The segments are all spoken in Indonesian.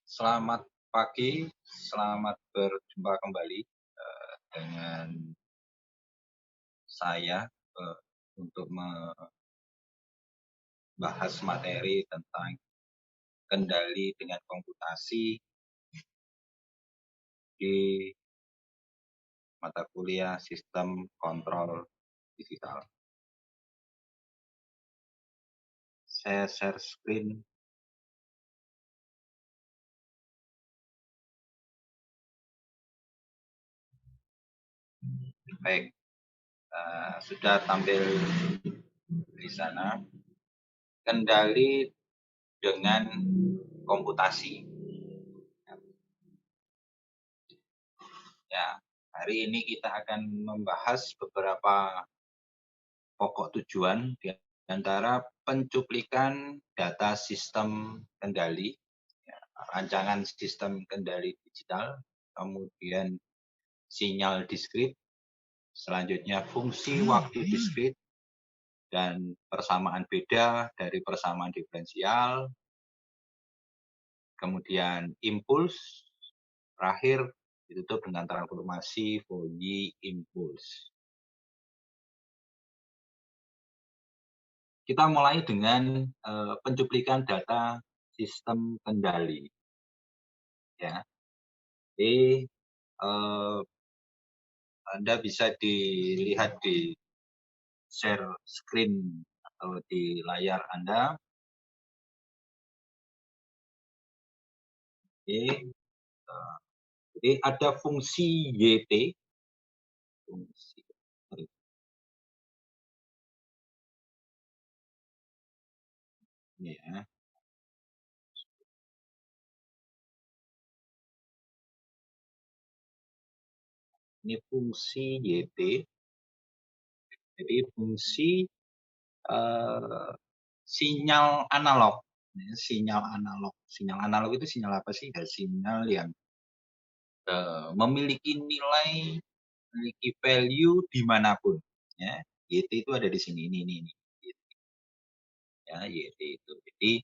Selamat pagi, selamat berjumpa kembali dengan saya untuk membahas materi tentang kendali dengan komputasi di mata kuliah Sistem Kontrol Digital. Saya share screen. Baik, sudah tampil di sana. Kendali dengan komputasi. Ya, hari ini kita akan membahas beberapa pokok tujuan di antara pencuplikan data sistem kendali, ya, rancangan sistem kendali digital, kemudian sinyal diskrit, selanjutnya fungsi waktu diskrit, dan persamaan beda dari persamaan diferensial, kemudian impuls, terakhir ditutup dengan transformasi Fourier impuls. Kita mulai dengan pencuplikan data sistem kendali. Ya, jadi Anda bisa dilihat di share screen atau di layar Anda. Oke, jadi ada fungsi YT, fungsi ya. Ini fungsi YT. Jadi fungsi sinyal analog. Sinyal analog. Sinyal analog itu sinyal apa sih? Ya, sinyal yang memiliki nilai, memiliki value dimanapun. Ya, YT itu ada di sini. Ini. Ya, YT itu. Jadi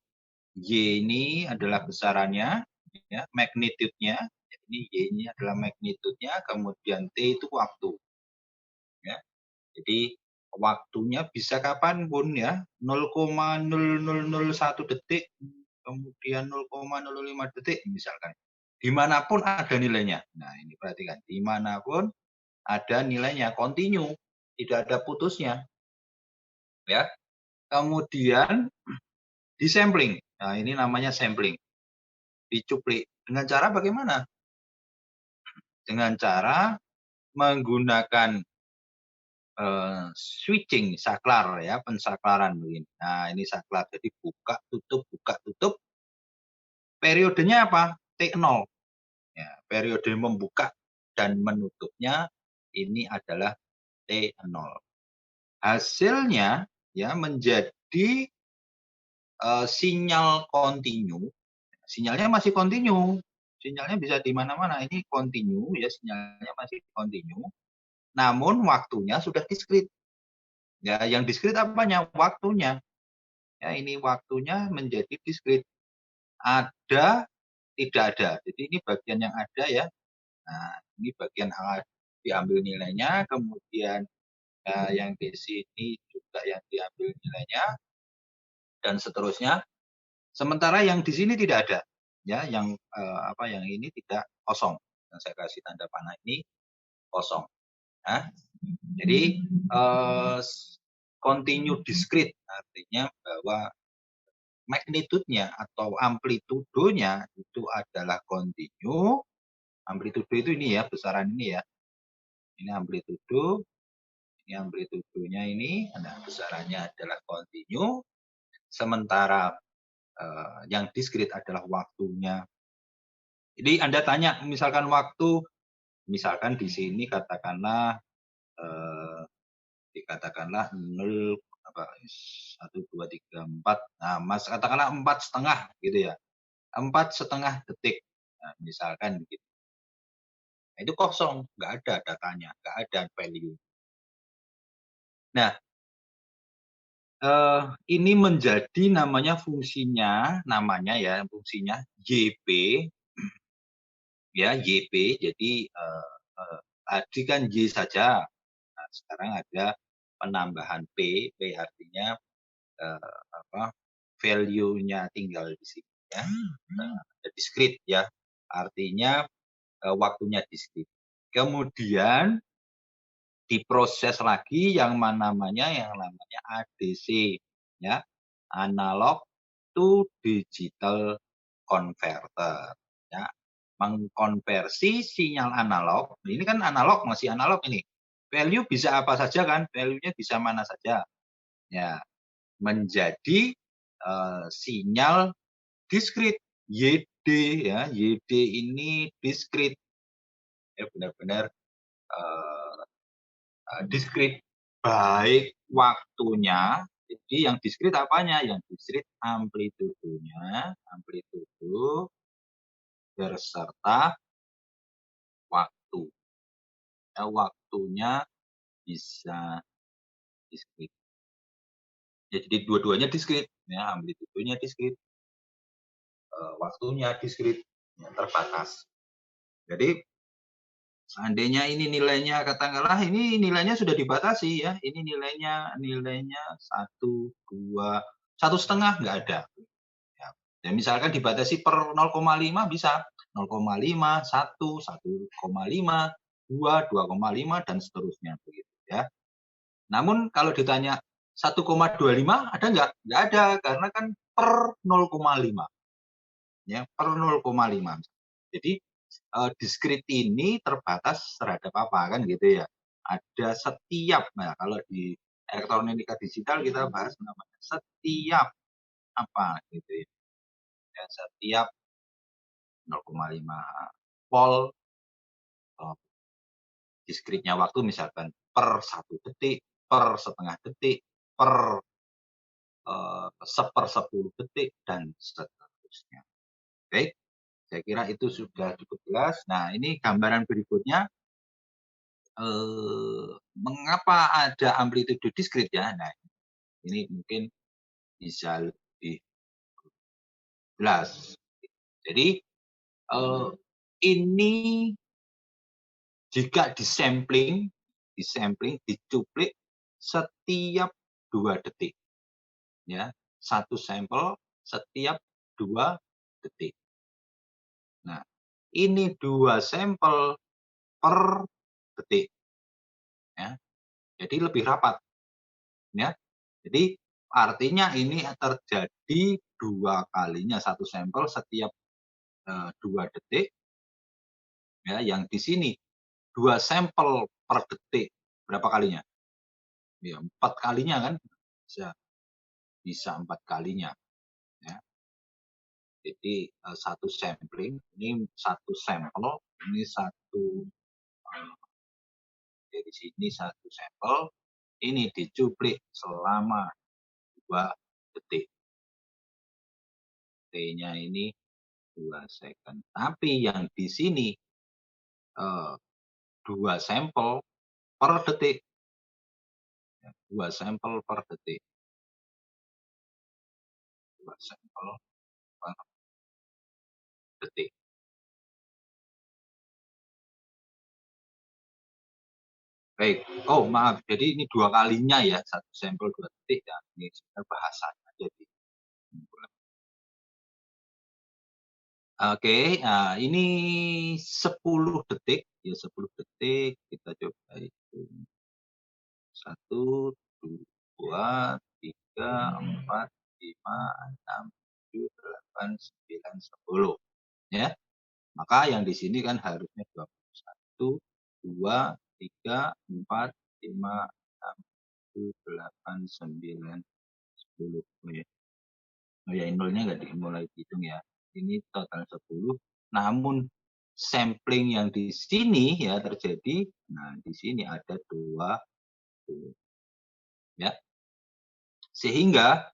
Y ini adalah besarannya, ya, magnitude-nya. Jadi Y ini adalah magnitude-nya, kemudian T itu waktu. Ya. Jadi waktunya bisa kapanpun ya, 0,0001 detik, kemudian 0,05 detik misalkan. Dimanapun ada nilainya. Nah ini perhatikan, dimanapun ada nilainya, continue, tidak ada putusnya. Ya. Kemudian disampling. Nah ini namanya sampling. Dicuplik. Dengan cara bagaimana? Dengan cara menggunakan switching saklar ya, pensaklaran begini. Nah, ini saklar. Jadi buka tutup. Periodenya apa? T0. Ya, periode membuka dan menutupnya ini adalah T0. Hasilnya ya menjadi sinyal kontinu. Sinyalnya masih kontinu. Sinyalnya bisa di mana-mana. Ini kontinu ya, sinyalnya masih kontinu. Namun waktunya sudah diskrit. Ya, yang diskrit apanya? Waktunya. Ya, ini waktunya menjadi diskrit. Ada, tidak ada. Jadi ini bagian yang ada ya. Nah, ini bagian diambil nilainya, kemudian yang di sini juga yang diambil nilainya, dan seterusnya. Sementara yang di sini tidak ada. Ya, yang yang ini tidak kosong. Yang saya kasih tanda panah ini kosong. Nah, jadi continue discrete artinya bahwa magnitude-nya atau amplitudonya itu adalah kontinu. Amplitudo itu ini ya, besaran ini ya. Ini amplitudo, ini amplitudonya ini, nah besarannya adalah kontinu. Sementara yang diskrit adalah waktunya. Jadi Anda tanya, misalkan waktu, misalkan di sini katakanlah dikatakanlah 0 apa 1 2 3 4. Nah, Mas katakanlah 4,5 gitu ya. 4,5 detik. Nah, misalkan begitu. Nah, itu kosong, nggak ada datanya, nggak ada value. Nah, ini menjadi namanya fungsinya YP, ya YP. Jadi tadi kan Y saja. Nah, sekarang ada penambahan P artinya value-nya tinggal di sini ya. Discrete ya. Artinya waktunya discrete. Kemudian diproses lagi yang namanya ADC ya, analog to digital converter ya, mengkonversi sinyal analog. Ini kan analog, masih analog ini, value bisa apa saja kan, value-nya bisa mana saja ya, menjadi sinyal discrete YD ya. YD ini discrete ya, benar-benar discrete baik waktunya. Jadi yang discrete apanya? Yang discrete amplitudonya, amplitudo berserta waktu. Ya, waktunya bisa discrete. Ya, jadi dua-duanya discrete, ya, amplitudonya discrete, waktunya discrete, ya, terbatas. Jadi seandainya ini nilainya katakanlah ini nilainya sudah dibatasi ya, ini nilainya 1, 2, 1,5 nggak ada. Ya, misalkan dibatasi per 0,5 bisa 0,5, 1, 1,5, 2, 2,5 dan seterusnya begitu ya. Namun kalau ditanya 1,25 ada nggak? Nggak ada karena kan per 0,5 ya, per 0,5. Jadi discrete ini terbatas terhadap apa kan gitu ya. Ada setiap, nah kalau di elektronika digital kita bahas namanya setiap apa gitu ya. Ya, setiap 0,5 volt discrete-nya waktu misalkan per 1 detik, per setengah detik, per seper 10 detik dan seterusnya. Baik, saya kira itu sudah cukup jelas. Nah, ini gambaran berikutnya mengapa ada amplitudo discrete ya. Nah, ini mungkin bisa lebih jelas. Jadi ini jika disampling, dicuplik setiap 2 detik. Ya, satu sampel setiap 2 detik. Nah, ini 2 sampel per detik. Ya. Jadi lebih rapat. Ya. Jadi artinya ini terjadi 2 kalinya, satu sampel setiap 2 detik. Ya, yang di sini 2 sampel per detik. Berapa kalinya? Ya, 4 kalinya kan? Bisa 4 kalinya. Ya. Jadi satu sampling, ini satu sampel, ini satu dari sini satu sampel, ini dicuplik selama 2 detik. T-nya ini 2 second. Tapi yang di sini 2 sampel per detik. 2 sampel per detik. 2 sampel per detik. Baik. Oh, maaf. Jadi ini 2 kalinya ya, satu sampel 2 detik ya. Ini sebenarnya bahasanya jadi. Oke, nah ini 10 detik, ya 10 detik kita coba hitung. 1, 2, 3, 4, 5, 6, 7, 8, 9, 10. Ya. Maka yang di sini kan harusnya 21, 2, 3, 4, 5, 6, 7, 8, 9, 10. Oh ya. Oh ya, nolnya nggak dimulai dihitung ya. Ini total 10. Namun sampling yang di sini ya terjadi. Nah, di sini ada 2. Ya. Sehingga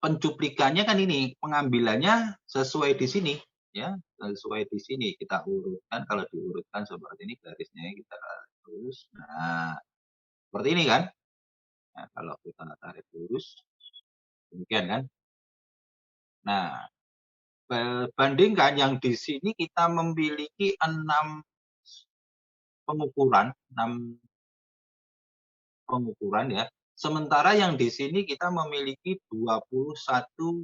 pencuplikannya kan ini, pengambilannya sesuai di sini. Ya, sesuai di sini. Kita urutkan, kalau diurutkan seperti ini garisnya kita terus. Nah, seperti ini kan. Nah, kalau kita tarik lurus, demikian kan. Nah, bandingkan yang di sini kita memiliki 6 pengukuran, 6 pengukuran ya. Sementara yang di sini kita memiliki 21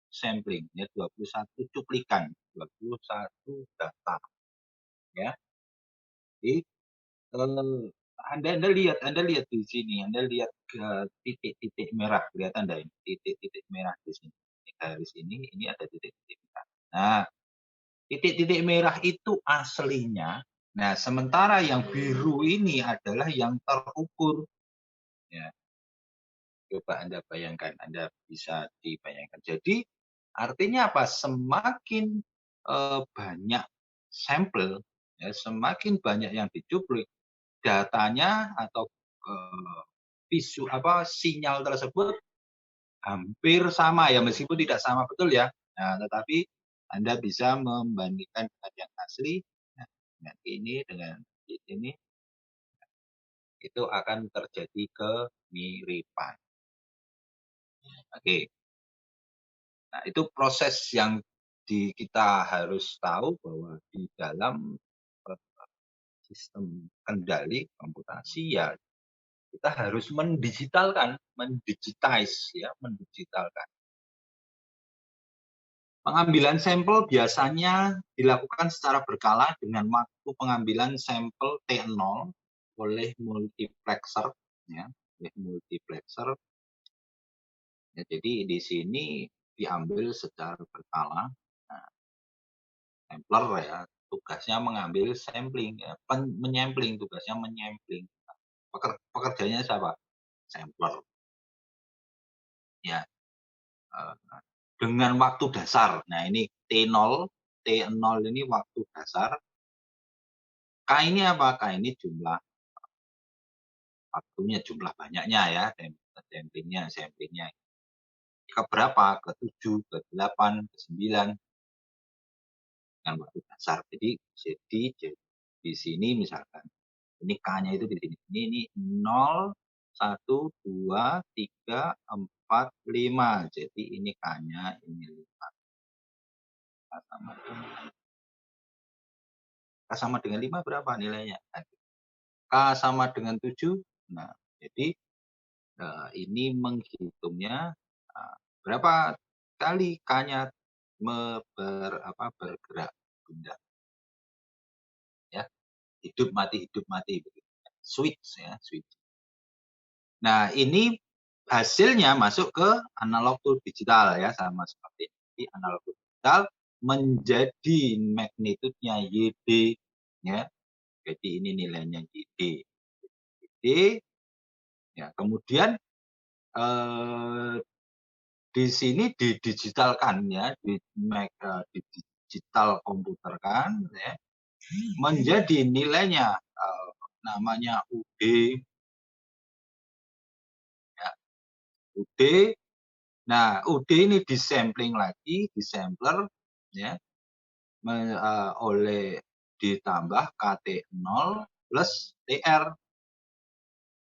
sampling ya, 21 cuplikan, 21 data ya. Jadi Anda lihat di sini, Anda lihat titik-titik merah, kelihatan enggak ini? Titik-titik merah di sini. Di garis ini ada titik-titik merah. Nah, titik-titik merah itu aslinya. Nah, sementara yang biru ini adalah yang terukur. Ya, coba Anda bayangkan, Anda bisa dibayangkan. Jadi, artinya apa? Semakin banyak sampel, ya, semakin banyak yang dicuplik, datanya atau sinyal tersebut hampir sama ya, meskipun tidak sama betul ya. Nah, tetapi Anda bisa membandingkan dengan yang asli, nah, dengan ini dengan ini, itu akan terjadi kemiripan. Oke. Nah, itu proses yang kita harus tahu bahwa di dalam sistem kendali komputasi ya kita harus mendigitize ya, mendigitalkan. Pengambilan sampel biasanya dilakukan secara berkala dengan waktu pengambilan sampel T0 oleh multiplexer ya, oleh multiplexer. Ya, jadi di sini diambil secara berkala. Nah, sampler ya, tugasnya mengambil sampling ya, menyampling, tugasnya menyampling. Pekerjanya siapa? Sampler. Ya, dengan waktu dasar. Nah, ini T0 ini waktu dasar. K ini apa? K ini jumlah waktunya, jumlah banyaknya ya, samplingnya. Ke berapa? Ke 7, ke 8, ke 9 dengan waktu dasar. Jadi di sini misalkan ini K-nya itu di sini. Ini 0, 1, 2, 3, 4, 5. Jadi ini K-nya, ini 5. K sama dengan 5 berapa nilainya? K sama dengan 7. Nah, jadi ini menghitungnya berapa kali K-nya bergerak pindah ya, hidup mati switch ya, switch. Nah, ini hasilnya masuk ke analog to digital ya, sama seperti ini, analog to digital menjadi magnitude-nya YD ya. Jadi ini nilainya YD. YD ya, kemudian di sini didigitalkan ya, digital komputerkan ya, menjadi nilainya namanya UD ya, UD. Nah, UD ini disampling lagi, disampler ya, oleh ditambah KT0 plus TR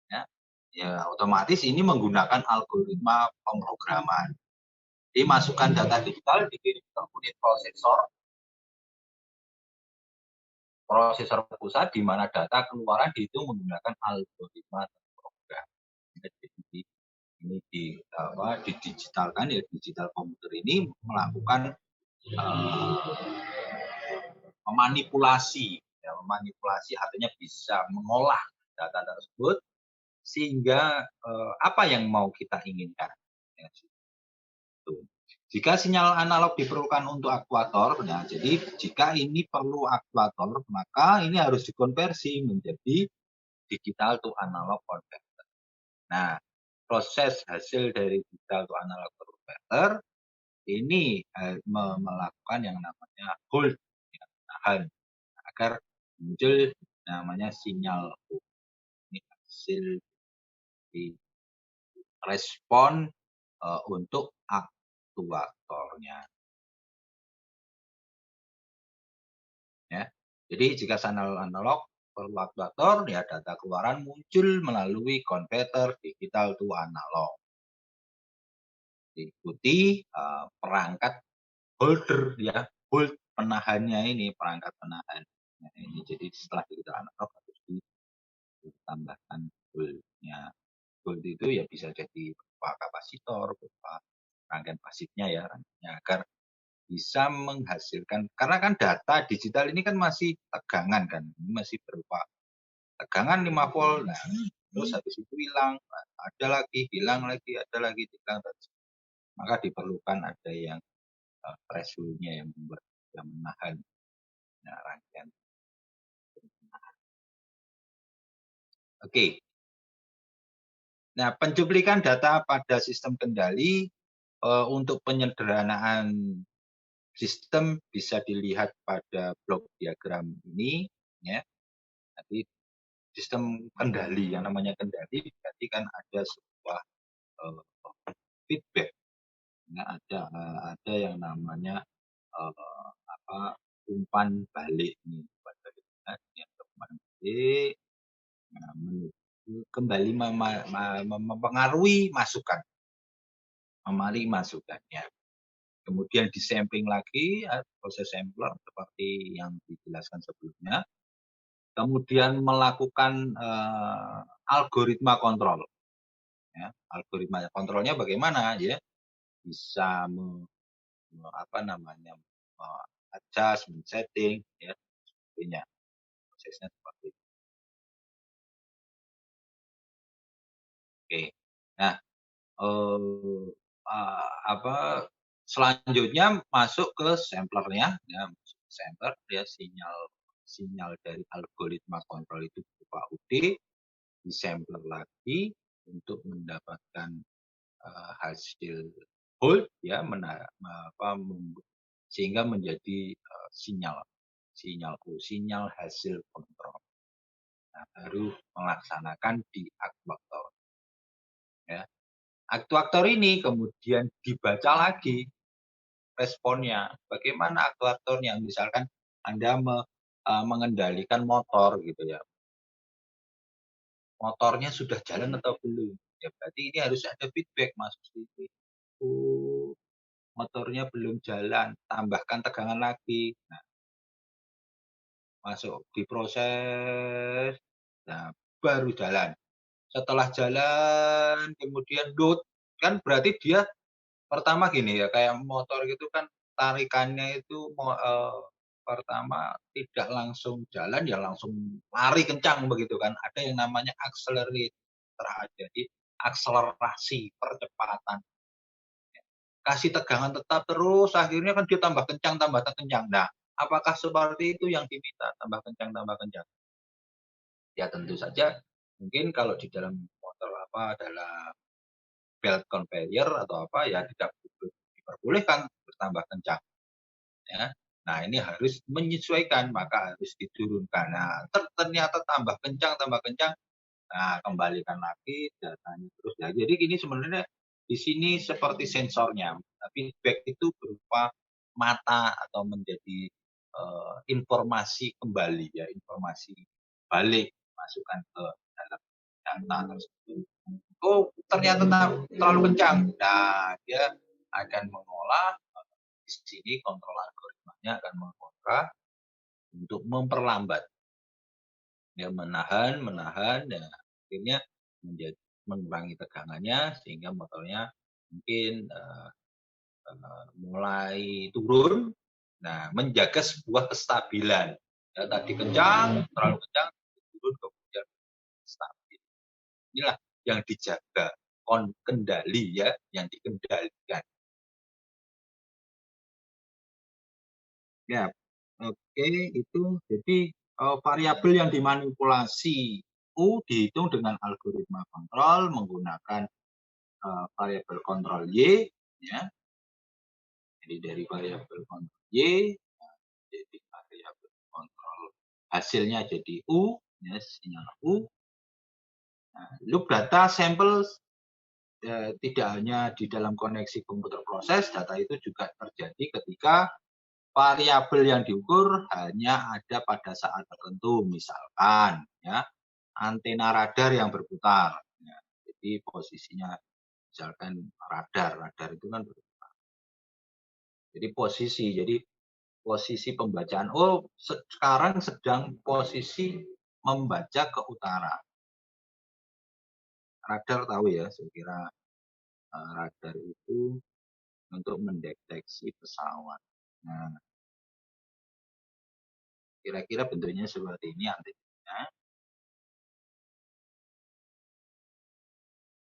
ya. Ya, otomatis ini menggunakan algoritma pemrograman. Dimasukkan data digital, dikirim ke unit prosesor pusat, di mana data keluaran dihitung menggunakan algoritma terprogram. Jadi ini didigitalkan ya, digital komputer ini melakukan memanipulasi artinya bisa mengolah data tersebut sehingga apa yang mau kita inginkan. Ya, jika sinyal analog diperlukan untuk aktuator, nah jadi jika ini perlu aktuator, maka ini harus dikonversi menjadi digital to analog converter. Nah, proses hasil dari digital to analog converter ini melakukan yang namanya hold, ya, tahan, agar muncul namanya sinyal ini hasil di respon untuk aktuatornya. Ya. Jadi jika sinyal analog perlu aktuator, ya data keluaran muncul melalui konverter digital to analog. Diikuti perangkat holder, ya, hold penahannya ini, perangkat penahan. Nah, ini jadi setelah digital analog harus ditambahkan holdnya. Hold itu ya bisa jadi berupa kapasitor, berupa rangkaian pasifnya, ya, agar bisa menghasilkan, karena kan data digital ini kan masih tegangan kan, ini masih berupa tegangan 5 volt, nah, terus habis itu hilang, ada lagi, hilang lagi, ada lagi, hilang. Maka diperlukan ada yang threshold-nya yang membuat yang menahan rangkaian. Oke. Nah, pencuplikan data pada sistem kendali untuk penyederhanaan sistem bisa dilihat pada blok diagram ini, ya. Jadi sistem kendali, yang namanya kendali berarti kan ada sebuah feedback, ya, ada yang namanya umpan balik nih, umpan balik yang balik, nah, kembali mempengaruhi masukan, masukannya. Kemudian disampling lagi, proses sampler seperti yang dijelaskan sebelumnya. Kemudian melakukan algoritma kontrol. Ya, algoritma kontrolnya bagaimana, ya? Bisa adjust, men-setting, ya, sebagainya. Prosesnya seperti itu. Oke. Nah, selanjutnya masuk ke samplernya, ya, sampler, ya, sinyal dari algoritma kontrol itu berupa UD, disampler lagi untuk mendapatkan hasil hold, ya, sehingga menjadi sinyal hasil kontrol. Nah, baru melaksanakan di aktuator. Ya. Aktuator ini kemudian dibaca lagi responnya. Bagaimana aktuatornya? Misalkan Anda mengendalikan motor gitu, ya. Motornya sudah jalan atau belum? Ya berarti ini harus ada feedback masuk sini. Motornya belum jalan, tambahkan tegangan lagi. Nah, masuk diproses, nah, baru jalan. Setelah jalan kemudian load, kan berarti dia pertama gini, ya, kayak motor gitu kan tarikannya itu pertama tidak langsung jalan, ya langsung lari kencang begitu kan. Ada yang namanya accelerator, jadi akselerasi percepatan. Kasih tegangan tetap terus, akhirnya kan dia tambah kencang. Nah, apakah seperti itu yang diminta, tambah kencang, tambah kencang? Ya tentu saja mungkin kalau di dalam motor dalam belt conveyor atau ya tidak diperbolehkan bertambah kencang, ya. Nah, ini harus menyesuaikan, maka harus diturunkan. Nah, ternyata tambah kencang, nah, kembalikan lagi datanya terus. Ya, jadi gini sebenarnya di sini seperti sensornya, tapi feedback itu berupa mata atau menjadi informasi kembali, ya, informasi balik masukan ke dalam data tersebut. Oh, ternyata terlalu kencang. Nah, dia akan mengolah, di sini kontrol algoritmanya akan mengolah untuk memperlambat. Ya, menahan, dan akhirnya mengurangi tegangannya sehingga motornya mungkin mulai turun. Nah, menjaga sebuah kestabilan. Ya, tadi kencang, terlalu kencang, turun, kemudian stabil. Inilah yang dijaga, kendali, ya, yang dikendalikan. Ya, oke, itu jadi variabel yang dimanipulasi U dihitung dengan algoritma kontrol menggunakan variabel kontrol Y, ya. Jadi dari variabel kontrol Y, jadi variabel kontrol hasilnya jadi U, ya, sinyal U. Nah, loop data sampel tidak hanya di dalam koneksi komputer proses, data itu juga terjadi ketika variabel yang diukur hanya ada pada saat tertentu, misalkan ya antena radar yang berputar. Ya, jadi posisinya misalkan radar itu kan berputar. Jadi posisi pembacaan. Oh, sekarang sedang posisi membaca ke utara. Radar tahu ya, saya kira radar itu untuk mendeteksi pesawat. Nah, kira-kira bentuknya seperti ini antenanya.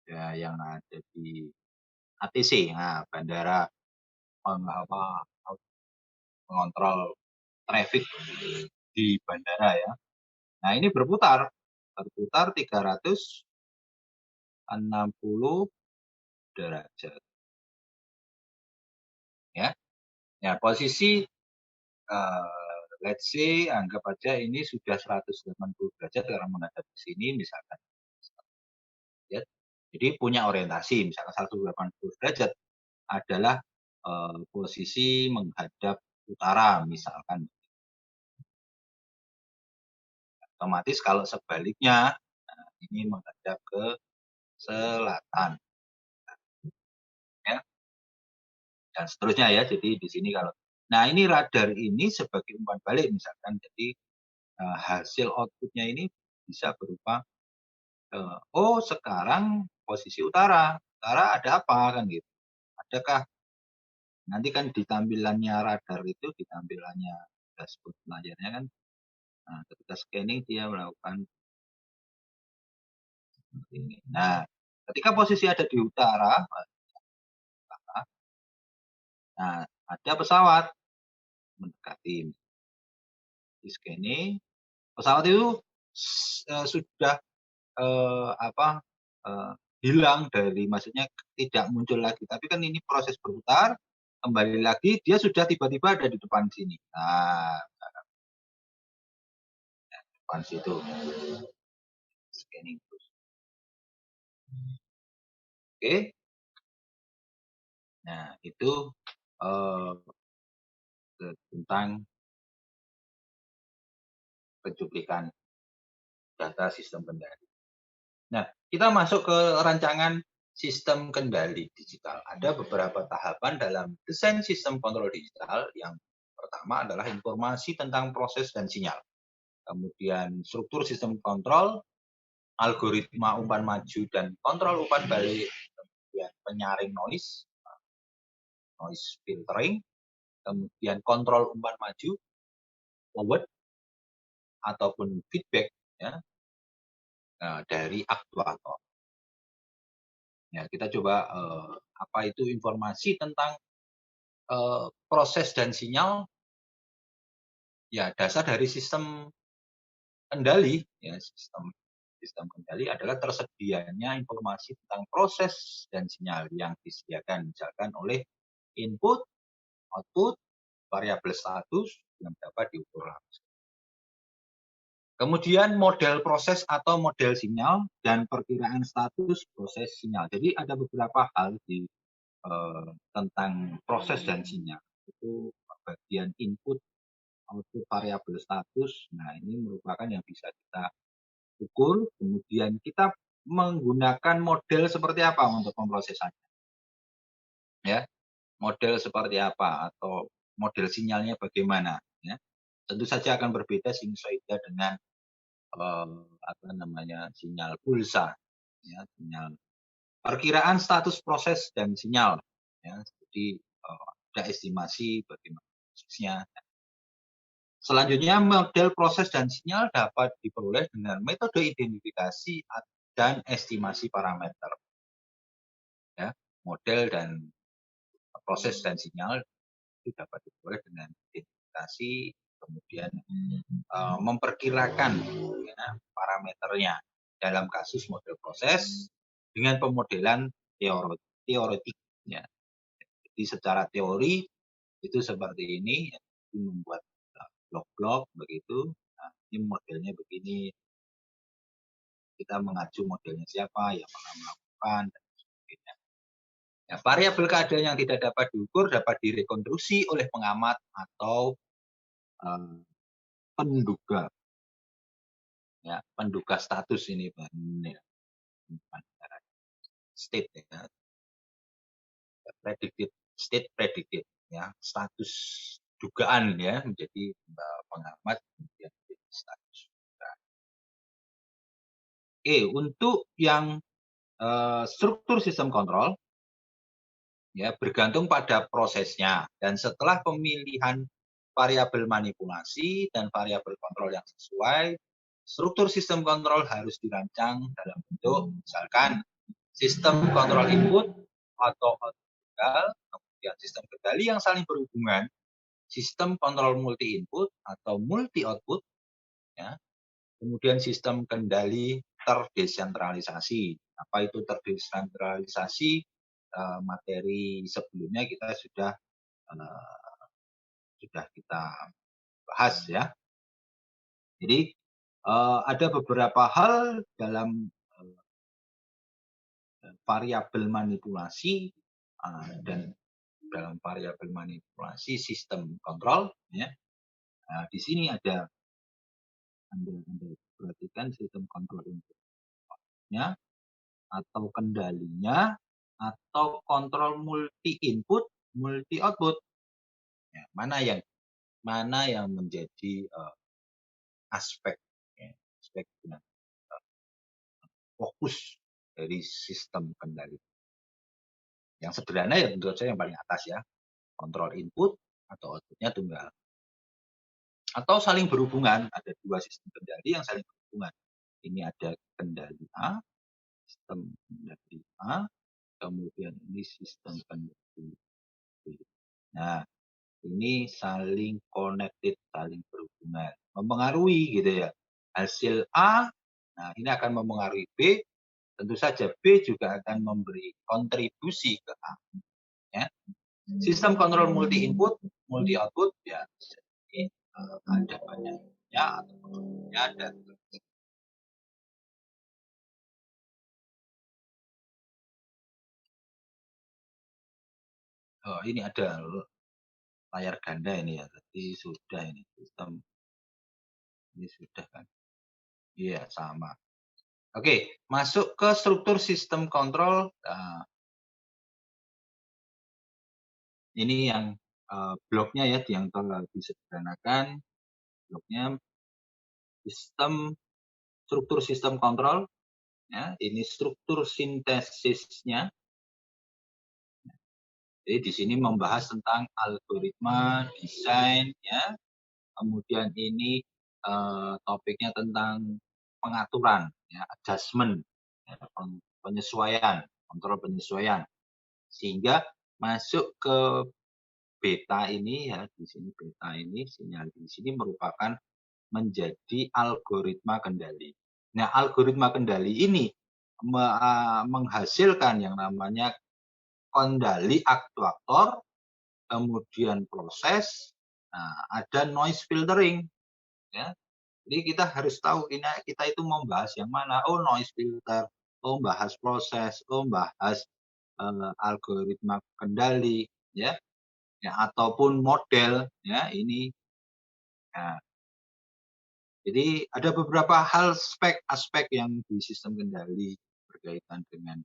Ya, yang ada di ATC, nah, bandara pengontrol traffic di bandara ya. Nah, ini berputar 360 derajat. Ya, ya posisi let's say anggap aja ini sudah 180 derajat karena menghadap ke sini misalkan. Ya. Jadi punya orientasi misalkan 180 derajat adalah posisi menghadap utara misalkan. Otomatis kalau sebaliknya ini menghadap ke selatan. Ya. Dan seterusnya ya. Jadi di sini kalau nah ini radar ini sebagai umpan balik misalkan. Jadi hasil outputnya ini bisa berupa oh sekarang posisi utara ada apa kan gitu. Adakah nanti kan di tampilannya radar itu di tampilannya dashboard layarnya kan ketika scanning dia melakukan seperti ini. Nah, ketika posisi ada di utara, nah ada pesawat mendekati di scanning, pesawat itu sudah hilang dari maksudnya tidak muncul lagi. Tapi kan ini proses berputar, kembali lagi dia sudah tiba-tiba ada di depan sini. Nah, depan situ. Scanning terus. Oke. Nah, itu tentang pencuplikan data sistem kendali. Nah, kita masuk ke rancangan sistem kendali digital. Ada beberapa tahapan dalam desain sistem kontrol digital. Yang pertama adalah informasi tentang proses dan sinyal. Kemudian struktur sistem kontrol, algoritma umpan maju dan kontrol umpan balik, kemudian penyaring noise filtering, kemudian kontrol umpan maju, forward ataupun feedback ya, dari aktuator. Ya, kita coba apa itu informasi tentang proses dan sinyal. Ya, dasar dari sistem kendali ya, sistem kendali adalah tersedianya informasi tentang proses dan sinyal yang disediakan misalkan oleh input, output, variabel status yang dapat diukur langsung. Kemudian model proses atau model sinyal dan perkiraan status proses sinyal. Jadi ada beberapa hal di tentang proses dan sinyal. Itu bagian input, output, variabel status. Nah, ini merupakan yang bisa kita ukur. Kemudian kita menggunakan model seperti apa untuk pemrosesannya. Ya, model seperti apa atau model sinyalnya bagaimana. Ya. Tentu saja akan berbeda sinusoida dengan sinyal pulsa, ya, sinyal perkiraan status proses dan sinyal, ya, jadi ada estimasi bagaimana prosesnya. Selanjutnya model proses dan sinyal dapat diperoleh dengan metode identifikasi dan estimasi parameter. Ya, model dan proses dan sinyal itu dapat diperoleh dengan identifikasi, kemudian memperkirakan ya, parameternya dalam kasus model proses dengan pemodelan teoretik. Ya. Jadi secara teori itu seperti ini, ya, membuat blok-blok begitu. Nah, ini modelnya begini. Kita mengacu modelnya siapa yang pernah melakukan dan sebagainya. Ya, variabel keadaan yang tidak dapat diukur dapat direkonstruksi oleh pengamat atau penduga. Ya, penduga status ini, Pak. Ya, state ya. Predicted, state predicted ya, status dugaan ya menjadi pengamat kemudian menjadi status dugaan. Oke, untuk yang struktur sistem kontrol ya bergantung pada prosesnya dan setelah pemilihan variabel manipulasi dan variabel kontrol yang sesuai, struktur sistem kontrol harus dirancang dalam bentuk misalkan sistem kontrol input atau output tunggal, kemudian sistem kendali yang saling berhubungan, sistem kontrol multi input atau multi output, ya. Kemudian sistem kendali terdesentralisasi. Apa itu terdesentralisasi? Materi sebelumnya kita sudah kita bahas ya. Jadi ada beberapa hal dalam variabel manipulasi dan dalam variabel manipulasi sistem kontrol ya. Nah, di sini ada Anda perhatikan sistem kontrol inputnya atau kendalinya atau kontrol multi input, multi output. Ya, mana yang menjadi aspek ya, aspek fokus dari sistem kendali. Yang sederhana ya tentu saja yang paling atas ya, kontrol input atau outputnya tunggal. Atau saling berhubungan, ada dua sistem kendali yang saling berhubungan. Ini ada kendali A, sistem kendali A, kemudian ini sistem kendali B. Nah, ini saling connected, saling berhubungan, mempengaruhi gitu ya. Hasil A, nah ini akan mempengaruhi B, tentu saja B juga akan memberi kontribusi ke A. Ya. Sistem kontrol multi input, multi output, ya ini ada banyaknya atau kontrolnya dan ini ada layar ganda ini ya, tadi sudah ini sistem ini sudah kan, iya sama. Oke, masuk ke struktur sistem kontrol. Nah, ini yang bloknya ya, yang telah disederhanakan bloknya sistem struktur sistem kontrol. Ya, ini struktur sintesisnya. Jadi di sini membahas tentang algoritma, desain, ya. Kemudian ini topiknya tentang pengaturan, ya, adjustment, ya, penyesuaian, kontrol penyesuaian, sehingga masuk ke beta ini ya, di sini beta ini sinyal di sini merupakan menjadi algoritma kendali. Nah, algoritma kendali ini menghasilkan yang namanya kendali aktuator, kemudian proses, nah, ada noise filtering, ya. Jadi kita harus tahu ini kita itu membahas yang mana. Oh, noise filter, oh bahas proses, oh bahas algoritma kendali, ya, ya ataupun model, ya ini. Nah, jadi ada beberapa hal aspek yang di sistem kendali berkaitan dengan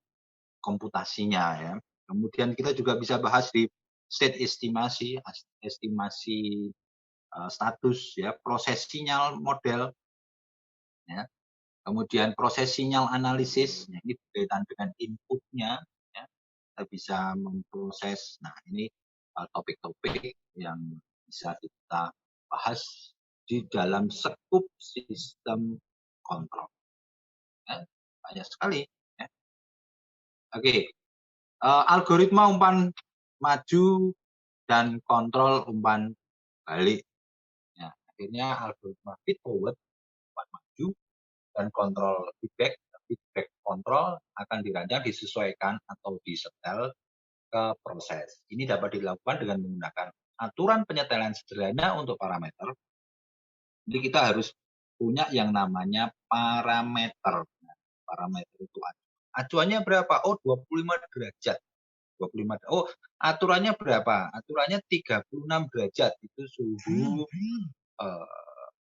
komputasinya ya. Kemudian kita juga bisa bahas di state estimasi, estimasi status ya, proses sinyal model ya. Kemudian proses sinyal analisis, ya, ini berkaitan dengan inputnya ya. Kita bisa memproses. Nah, ini topik-topik yang bisa kita bahas di dalam sekup sistem kontrol. Ya, banyak sekali. Ya. Oke, algoritma umpan maju dan kontrol umpan balik. Ya, akhirnya algoritma feed forward, umpan maju, dan kontrol feedback kontrol akan dirancang, disesuaikan atau disetel ke proses. Ini dapat dilakukan dengan menggunakan aturan penyetelan sederhana untuk parameter. Jadi kita harus punya yang namanya parameter. Nah, parameter itu acuannya berapa? Oh, 25 derajat. 25. Oh, aturannya berapa? Aturannya 36 derajat itu suhu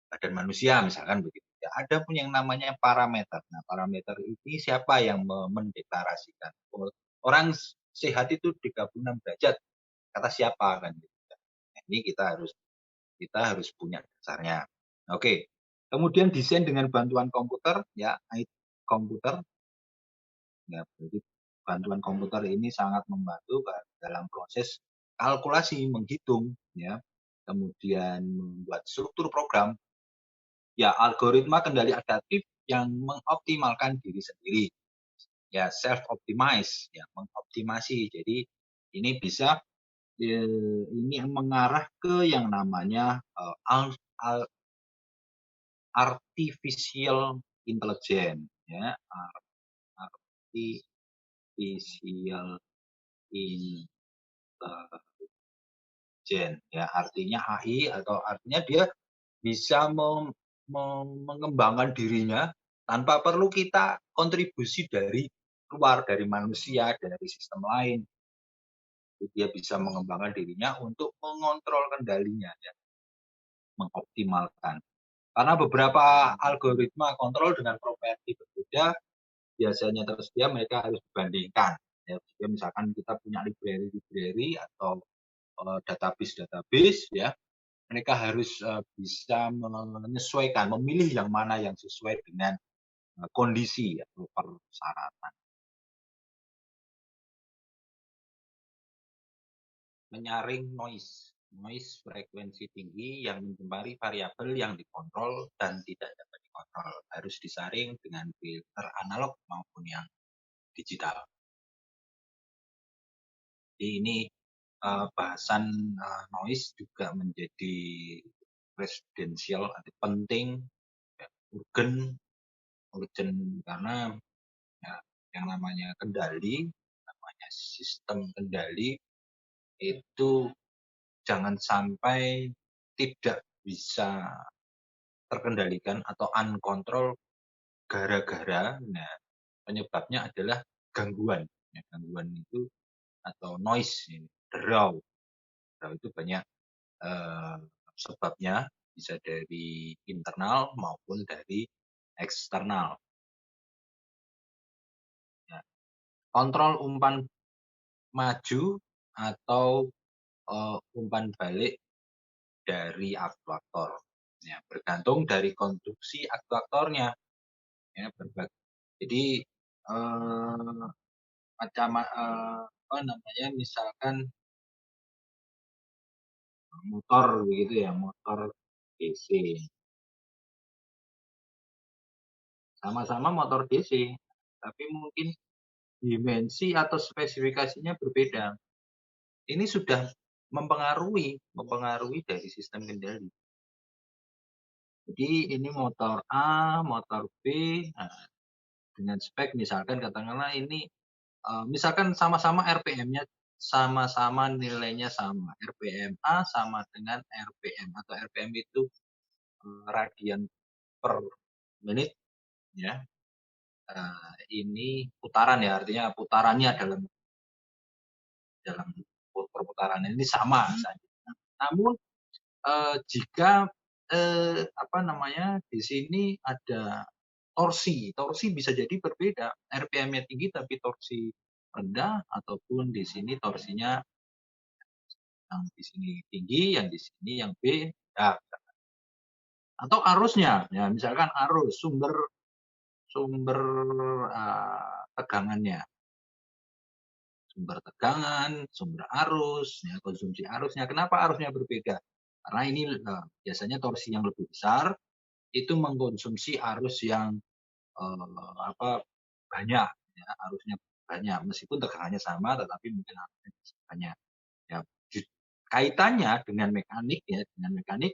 badan manusia misalkan begitu. Ya, ada pun yang namanya parameter. Nah, parameter ini siapa yang mendeklarasikan? Orang sehat itu 36 derajat. Kata siapa kan gitu. Nah, ini kita harus punya dasarnya. Oke. Kemudian desain dengan bantuan komputer ya, komputer. Ya, jadi bantuan komputer ini sangat membantu dalam proses kalkulasi, menghitung ya. Kemudian membuat struktur program. Ya, algoritma kendali adaptif yang mengoptimalkan diri sendiri. Ya, self optimize, ya, mengoptimasi. Jadi ini bisa ini mengarah ke yang namanya artificial intelligence, ya, artificial intelligence, ya, artinya AI atau artinya dia bisa mengembangkan dirinya tanpa perlu kita kontribusi dari luar, dari manusia, dari sistem lain. Dia bisa mengembangkan dirinya untuk mengontrol kendalinya, ya, mengoptimalkan. Karena beberapa algoritma kontrol dengan properti berbeda, biasanya tersedia mereka harus dibandingkan. Ya, jika misalkan kita punya library atau database, ya, mereka harus bisa menyesuaikan, memilih yang mana yang sesuai dengan kondisi atau persyaratan. Menyaring noise frekuensi tinggi yang menjemari variabel yang dikontrol dan tidak dapat dikontrol. Harus disaring dengan filter analog maupun yang digital. Jadi ini bahasan noise juga menjadi presidensial atau penting, ya, urgent karena ya, yang namanya kendali, namanya sistem kendali itu jangan sampai tidak bisa terkendalikan atau uncontrol gara-gara, nah, penyebabnya adalah gangguan. Ya, gangguan itu atau noise, derau. Derau itu banyak sebabnya, bisa dari internal maupun dari eksternal. Ya. Kontrol umpan maju atau umpan balik dari aktuator. Ya, bergantung dari konstruksi aktuatornya. Ya, jadi macam apa namanya, misalkan motor begitu ya, motor DC. Sama-sama motor DC, tapi mungkin dimensi atau spesifikasinya berbeda. Ini sudah mempengaruhi dari sistem kendali. Jadi ini motor A, motor B, nah, dengan spek misalkan katakanlah ini misalkan sama-sama RPM-nya sama-sama nilainya sama. RPM A sama dengan RPM atau RPM itu radian per menit, ya. Ini putaran ya, artinya putarannya dalam perputaran ini sama saja. Namun jika apa namanya, di sini ada torsi bisa jadi berbeda. RPM-nya tinggi tapi torsi rendah, ataupun di sini torsinya yang di sini tinggi, yang di sini yang B ya. Atau arusnya, ya misalkan arus sumber sumber tegangannya, sumber tegangan, sumber arus, ya, konsumsi arusnya. Kenapa arusnya berbeda? Karena ini biasanya torsi yang lebih besar itu mengkonsumsi arus yang apa banyak, ya, arusnya banyak. Meskipun tegangannya sama, tetapi mungkin arusnya banyak. Ya, kaitannya dengan mekanik, ya, dengan mekanik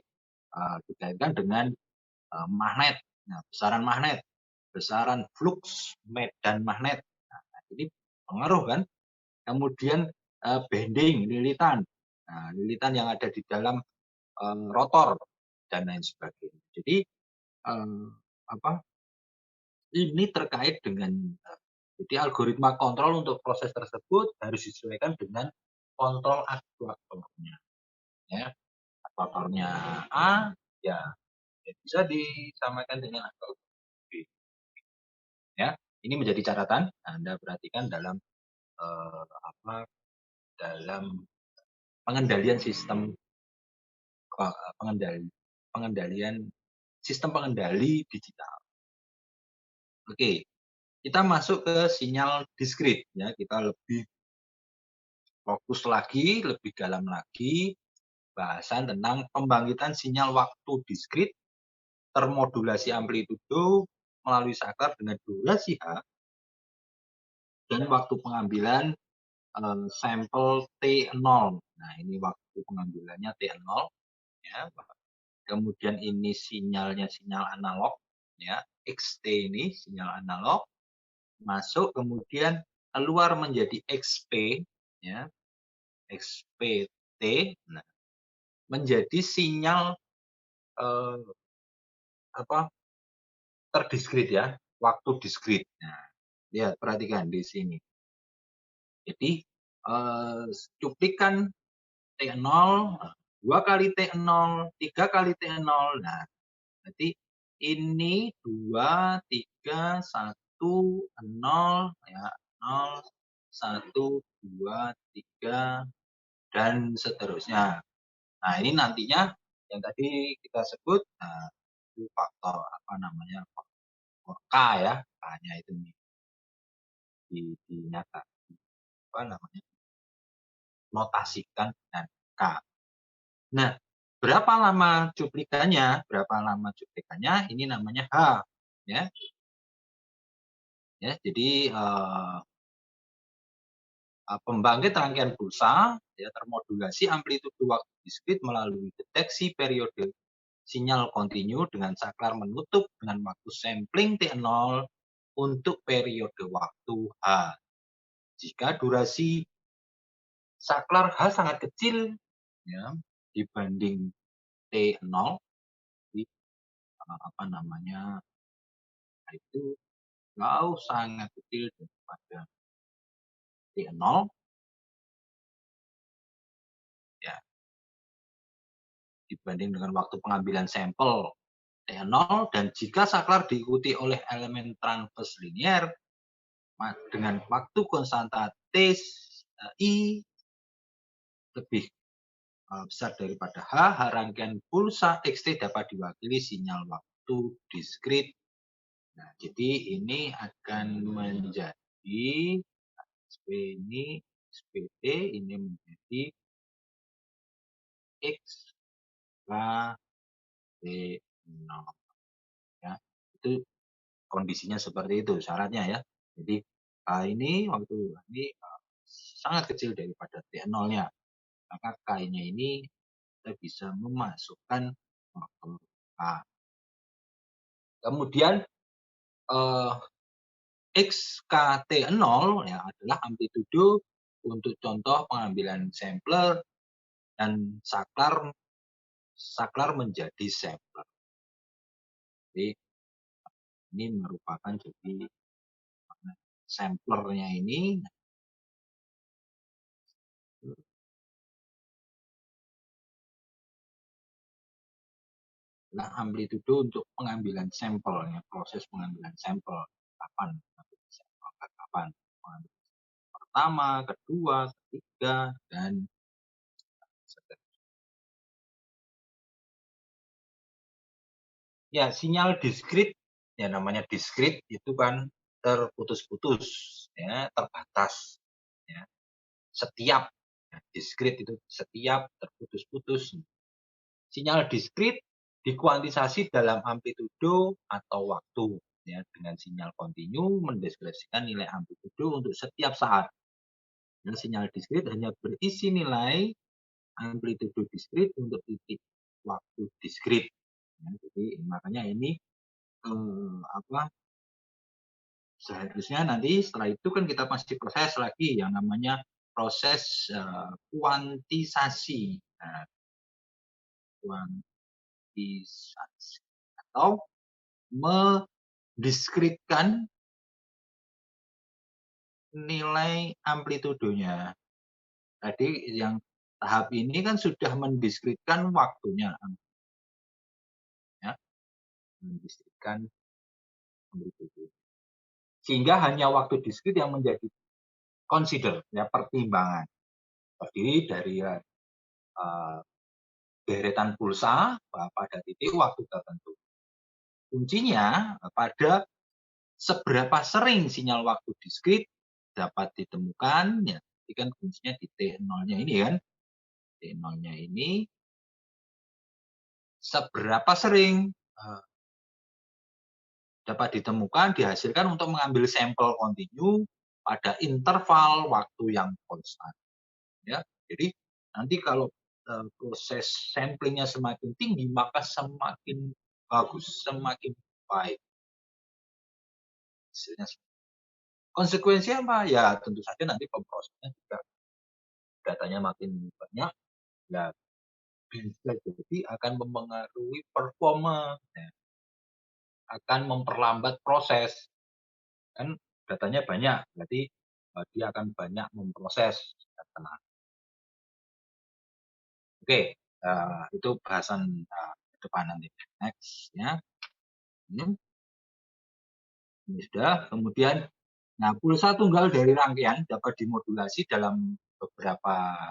dikaitkan dengan magnet. Nah, besaran flux medan magnet. Nah, ini pengaruh kan. Kemudian bending, lilitan. Nah, lilitan yang ada di dalam rotor dan lain sebagainya. Jadi apa? Ini terkait dengan Jadi algoritma kontrol untuk proses tersebut harus disesuaikan dengan kontrol aktuatornya, ya. Aktuatornya A, ya, ya bisa disamakan dengan aktuator B, ya. Ini menjadi catatan Anda perhatikan dalam apa, dalam pengendalian sistem pengendali pengendalian sistem pengendali digital. Oke, kita masuk ke sinyal diskrit ya, kita lebih fokus lagi, lebih dalam lagi bahasan tentang pembangkitan sinyal waktu diskrit termodulasi amplitudo melalui saklar dengan durasi H dan waktu pengambilan sampel T0. Nah, ini waktu pengambilannya T0 ya. Kemudian ini sinyalnya sinyal analog ya, XT ini sinyal analog masuk kemudian keluar menjadi XP ya, XPT. Nah, menjadi sinyal eh, apa terdiskrit ya, waktu diskrit. Nah, lihat perhatikan di sini. Jadi cuplikan T0, 2 kali T0, 3 kali T0. Nah, berarti ini 2, 3, 1, 0, ya, 0, 1, 2, 3, dan seterusnya. Nah, ini nantinya yang tadi kita sebut, nah, itu faktor apa namanya, faktor K ya, K-nya itu dinyatakan apa namanya, notasikan dengan K. Nah, berapa lama cuplikannya, ini namanya H, ya. Ya, jadi pembangkit rangkaian pulsa ya termodulasi amplitudo waktu diskrit melalui deteksi periode sinyal kontinu dengan saklar menutup dengan waktu sampling T0 untuk periode waktu H. Jika durasi saklar H sangat kecil ya dibanding T0, apa namanya, itu jauh sangat kecil daripada T0 ya dibanding dengan waktu pengambilan sampel T0, dan jika saklar diikuti oleh elemen transverse linier dengan waktu konstanta T I lebih besar daripada H, rangkaian pulsa XT dapat diwakili sinyal waktu diskrit. Nah, jadi ini akan menjadi SP ini SPT ini menjadi X K T0 ya. Itu kondisinya seperti itu syaratnya ya. Jadi ini waktu ini sangat kecil daripada T0-nya. Maka K-nya ini kita bisa memasukkan faktor K. Kemudian eh, XKT0 ya adalah amplitudo untuk contoh pengambilan sampler dan saklar menjadi sampler. Jadi ini merupakan jadi samplernya ini adalah amplitudo untuk pengambilan sampel ya, proses pengambilan sampel kapan kapan pengambilan pertama, kedua, ketiga, dan seterusnya. Ya, sinyal diskrit ya namanya diskrit itu kan terputus-putus ya, terbatas ya. Setiap ya, diskrit itu setiap terputus-putus. Sinyal diskrit dikuantisasi dalam amplitudo atau waktu ya, dengan sinyal kontinu mendeskripsikan nilai amplitudo untuk setiap saat. Dan sinyal diskrit hanya berisi nilai amplitudo diskrit untuk titik waktu diskrit. Ya, jadi makanya ini apa seharusnya nanti setelah itu kan kita masih proses lagi yang namanya proses kuantisasi. Nah, kuantisasi atau mendiskritkan nilai amplitudonya. Tadi yang tahap ini kan sudah mendiskritkan waktunya, ya, mendiskritkan amplitudo. Sehingga hanya waktu diskrit yang menjadi consider, ya, pertimbangan. Terdiri dari deretan pulsa pada titik waktu tertentu. Kuncinya pada seberapa sering sinyal waktu diskrit dapat ditemukan, ya, ini kan kuncinya di T0-nya ini kan. T0-nya ini seberapa sering dapat ditemukan, dihasilkan untuk mengambil sampel kontinu pada interval waktu yang konstan. Ya, jadi nanti kalau proses samplingnya semakin tinggi, maka semakin bagus, semakin baik hasilnya. Konsekuensinya apa? Ya tentu saja nanti pemrosesan juga datanya makin banyak, ya bisa jadi akan mempengaruhi performa, ya, akan memperlambat proses. Kan datanya banyak, berarti dia akan banyak memproses data. Oke, itu bahasan ke depan nanti. Next, ya. Ini sudah. Kemudian, nah, pulsa tunggal dari rangkaian dapat dimodulasi dalam beberapa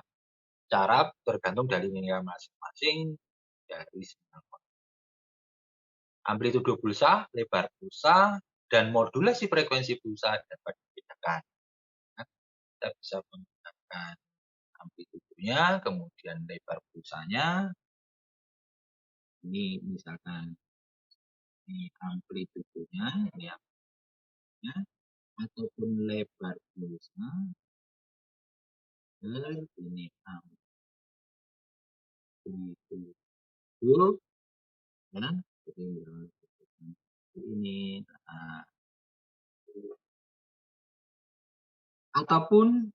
cara tergantung dari nilai masing-masing dari sinyal. Amplitudo pulsa, lebar pulsa, dan modulasi frekuensi pulsa dapat dibedakan. Nah, kita bisa menggunakan amplitudonya, kemudian lebar pulsanya. Ini misalkan ini amplitudonya, ini amplitudonya, ataupun lebar pulsa, ini amplitudo, ya, jadi ini, ataupun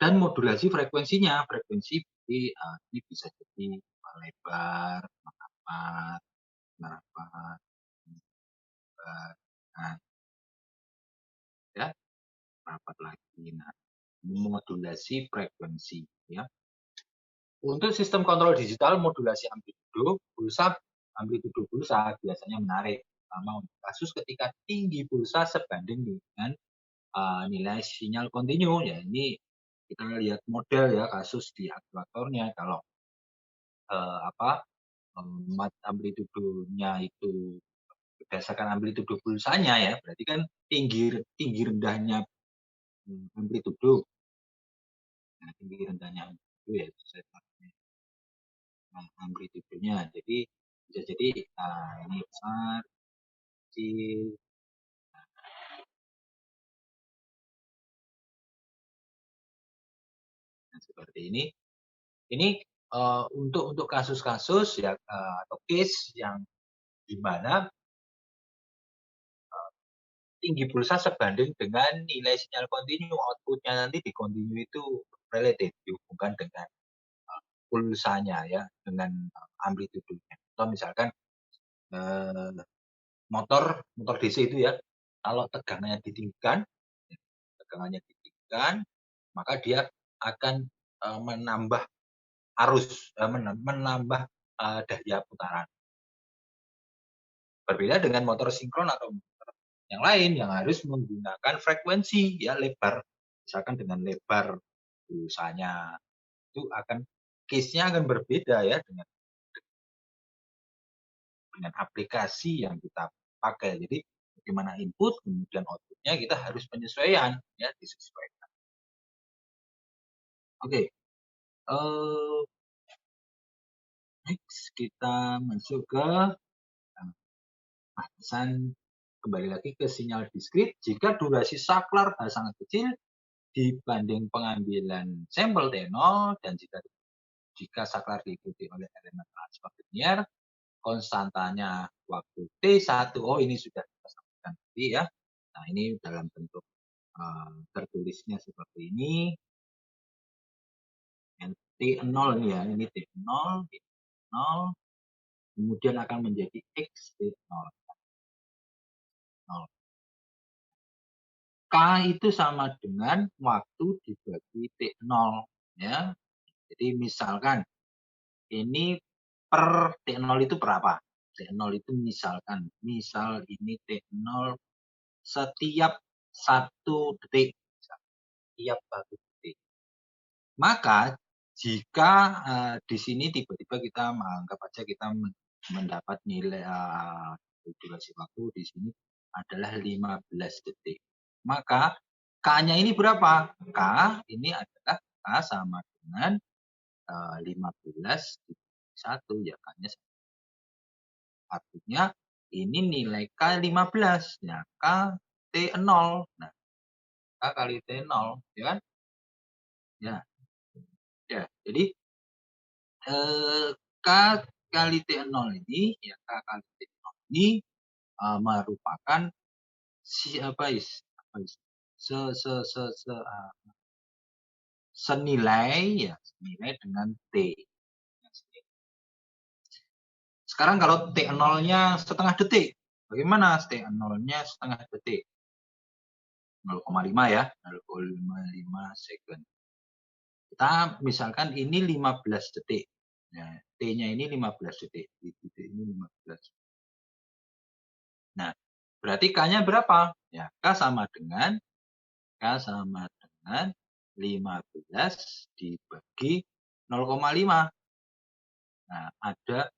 dan modulasi frekuensinya, frekuensi ini bisa jadi lebar, merapat, merapat, lebar, nah, ya, merapat lagi. Nah, modulasi frekuensi, ya. Untuk sistem kontrol digital modulasi amplitudo pulsa biasanya menarik, terutama untuk kasus ketika tinggi pulsa sebanding dengan nilai sinyal kontinu. Ya, ini kita lihat model, ya, kasus di aktuatornya. Kalau amplitudonya itu berdasarkan amplitudo pulsanya, ya, berarti kan tinggi rendahnya amplitudo. Nah, tinggi rendahnya amplitudo, ya, amplitudonya. Jadi bisa jadi ini besar, kecil. Nah, seperti ini. Ini untuk kasus-kasus, ya, atau case yang di mana tinggi pulsa sebanding dengan nilai sinyal kontinu, outputnya nanti di kontinu itu relatif dihubungkan dengan pulsanya, ya, dengan amplitudonya. Atau misalkan motor DC itu, ya, kalau tegangannya ditinggikan, maka dia akan menambah arus, menambah daya putaran. Berbeda dengan motor sinkron atau motor yang lain yang harus menggunakan frekuensi, ya, lebar. Misalkan dengan lebar pulsanya itu case-nya akan berbeda, ya, dengan aplikasi yang kita pakai. Jadi bagaimana input kemudian output-nya kita harus penyesuaian, ya, disesuaikan. Oke. Next kita masuk ke bahasan kembali lagi ke sinyal diskrit. Jika durasi saklar sangat kecil dibanding pengambilan sampel T0 dan jika saklar diikuti oleh elemen transfer linear, konstantanya waktu T1. Oh, ini sudah kita sampaikan tadi, ya. Nah, ini dalam bentuk tertulisnya seperti ini. T0 ini, ya, ini T0, T0, kemudian akan menjadi X T0. K itu sama dengan waktu dibagi T0, ya. Jadi misalkan ini per T0 itu berapa? T0 itu misalkan, misal ini T0 setiap 1 detik. Setiap 1 detik. Maka jika di sini tiba-tiba kita menganggap aja kita mendapat nilai durasi waktu di sini adalah 15 detik. Maka K-nya ini berapa? K ini adalah K sama dengan 15 dibagi 1, ya K-nya artinya ini nilai K 15. Nah, K T0. Nah, K kali T0, ya kan? Ya. Ya, jadi K kali T0 ini, ya K kali T0 ini merupakan senilai ya senilai dengan T. Sekarang kalau T0-nya setengah detik, bagaimana T0-nya setengah detik? 0,5 ya, 0,5 second. Kita misalkan ini 15 detik. Nah, T-nya ini 15 detik. Di titik ini 15. Nah, berarti K-nya berapa? Ya, K sama dengan 15 dibagi 0,5. Nah, ada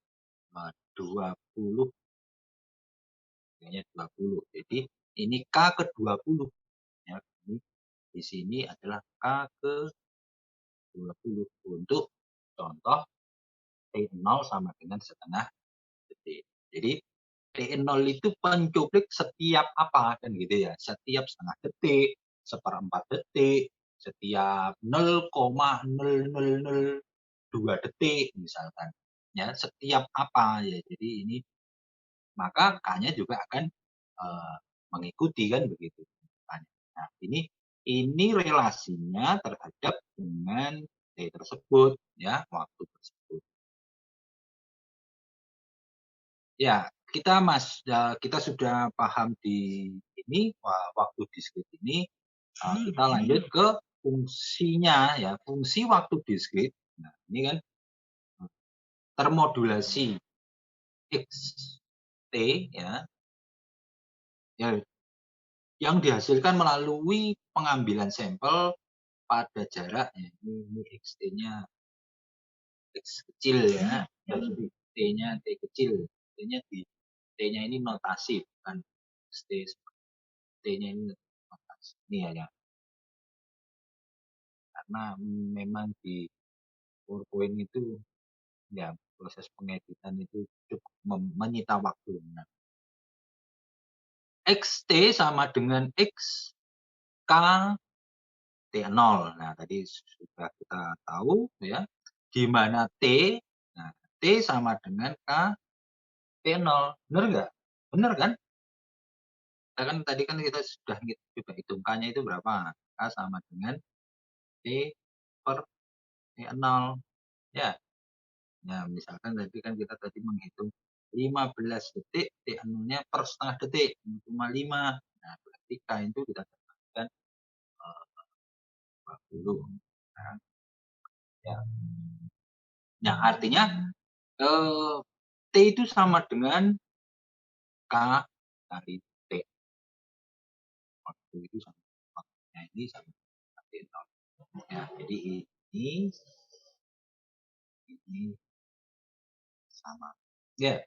20. Kayaknya 20. Jadi ini K ke 20. Ya, ini di sini adalah K ke 20 untuk contoh T0 sama dengan setengah detik. Jadi T0 itu pencuplik setiap apa kan gitu ya, setiap setengah detik, seperempat detik, setiap 0,0002 detik misalkan. Ya, setiap apa ya. Jadi ini maka K-nya juga akan mengikuti kan begitu. Nah, ini relasinya terhadap dengan T tersebut ya, waktu tersebut. Ya, kita sudah paham di ini waktu diskrit ini. Kita lanjut ke fungsinya ya, fungsi waktu diskrit. Nah, ini kan termodulasi X T ya, yang dihasilkan melalui pengambilan sampel pada jarak ya, ini X T-nya X kecil ya, T-nya T kecil, T-nya ini notasi bukan T-nya ini notasi. Ini ya. Karena memang di PowerPoint itu ya proses pengeditan itu cukup menyita waktu. Nah, XT sama dengan X K T0. Nah, tadi sudah kita tahu ya. Di mana T, nah T sama dengan K T0. Benar nggak? Benar kan? Tadi kan kita sudah hitung K-nya itu berapa? K sama dengan T per T0. Ya. Nah, misalkan tadi kan kita menghitung 15 detik, T0-nya per setengah detik, 0,5. Nah, berarti K itu kita dapatkan 20. Nah, ya. Nah, artinya T itu sama dengan K kali T. Waktu itu sama. Waktunya ini sama dengan T0. Ya, jadi ini sama. Ya.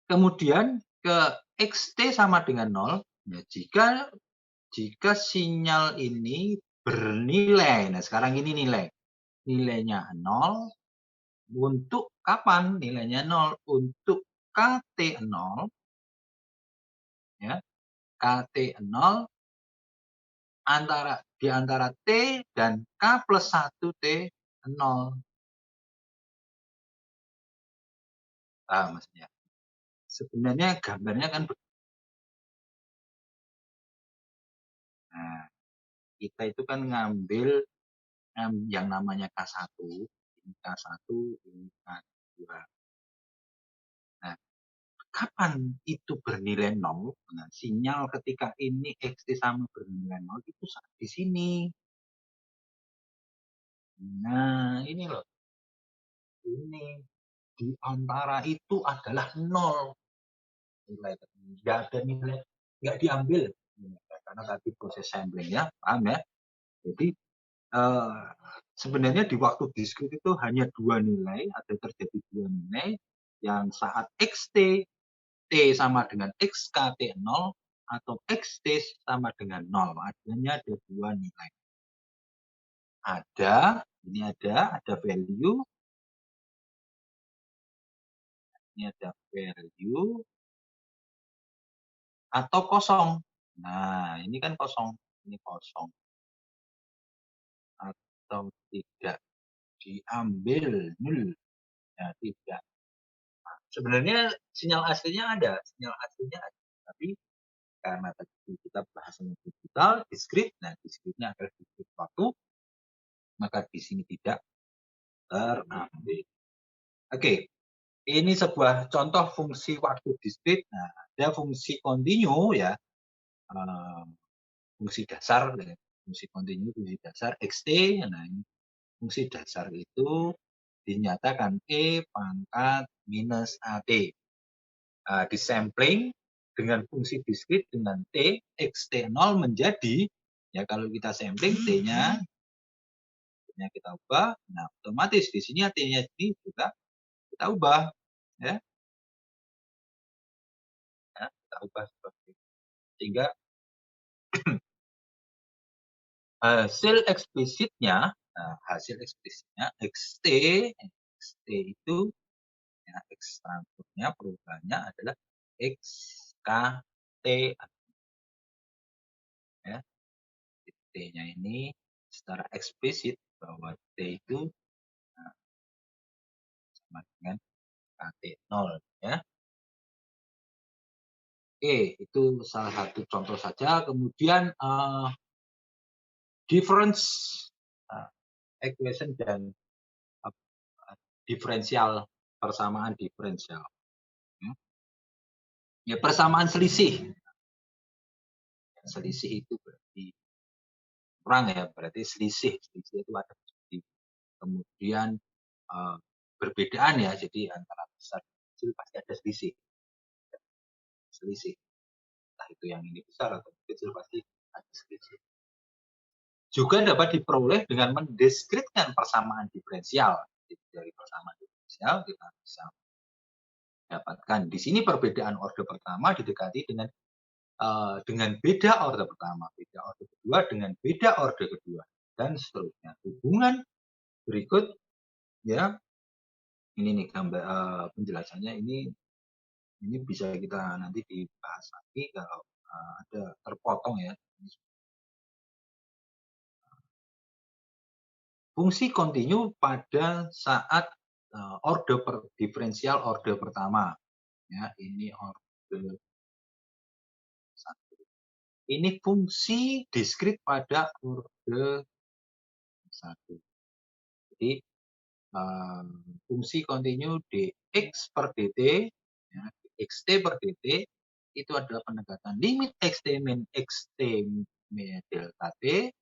Kemudian ke XT sama dengan 0. Nah, jika sinyal ini bernilai, nah sekarang ini nilainya 0 untuk kapan? Nilainya 0 untuk KT0 ya. KT0 di antara T dan K plus 1 T0. Maksudnya. Sebenarnya gambarnya kan nah, kita itu kan ngambil yang namanya K1, ini K1, ini K2. Nah, Kapan itu bernilai 0? Nah, sinyal ketika ini Xt sama bernilai 0 itu saat di sini. Nah, ini loh. Ini di antara itu adalah 0. Nilai nggak ada nilai, nggak diambil. Karena tadi proses sampling-nya, paham ya? Jadi sebenarnya di waktu diskrit itu hanya dua nilai, ada terjadi dua nilai yang saat xt t sama dengan xk t0 atau xt sama dengan 0. Adanya ada dua nilai. Ini ada value, ini ada value atau kosong. Nah, ini kan kosong, ini kosong atau tidak diambil nol. Ya, tidak. Sebenarnya sinyal aslinya ada, tapi karena tadi kita bahasanya digital, diskrit, nah diskritnya adalah diskrit waktu, maka di sini tidak terambil. Oke, ini sebuah contoh fungsi waktu diskrit. Nah, ada fungsi kontinu ya, fungsi dasar, fungsi kontinu, fungsi dasar xt. Nah, ini fungsi dasar itu dinyatakan e pangkat minus at. Disampling dengan fungsi diskrit dengan t, xt0 menjadi, ya kalau kita sampling t-nya kita ubah, nah otomatis di sini t-nya ini juga kita ubah, ya, kita ubah seperti itu. Sehingga hasil eksplisitnya xt itu, ya, x transformnya perubahannya adalah xkt, ya. T-nya ini secara eksplisit bahwa T itu sama dengan KT0, ya. Oke, itu salah satu contoh saja. Kemudian difference equation dan diferensial, persamaan diferensial. Ya, persamaan selisih. Selisih itu berarti kurang, ya, berarti selisih itu ada. Kemudian berbedaan, ya, jadi antara besar dan kecil pasti ada selisih. Entah itu yang ini besar atau kecil pasti ada selisih. Juga dapat diperoleh dengan mendeskripsikan persamaan diferensial. Dari persamaan diferensial kita bisa dapatkan di sini perbedaan orde pertama didekati dengan beda orde pertama, beda orde kedua dengan beda orde kedua, dan seterusnya. Hubungan berikut, ya, ini nih gambar penjelasannya, ini bisa kita nanti dibahas lagi kalau ada terpotong, ya. Fungsi kontinu pada saat diferensial orde pertama, ya, ini orde 1. Ini fungsi diskrit pada orde 1. Jadi fungsi kontinu dx per dt, ya, xt per dt itu adalah pendekatan limit xt min xt delta t,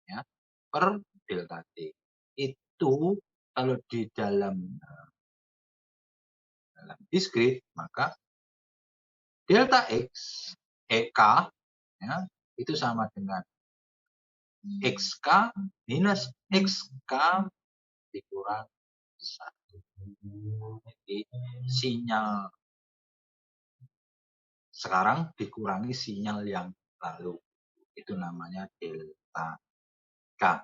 ya, per delta t. Itu kalau di dalam diskrit, maka delta x ek, ya, itu sama dengan xk minus xk dikurang 1. Jadi sinyal sekarang dikurangi sinyal yang lalu, itu namanya delta k.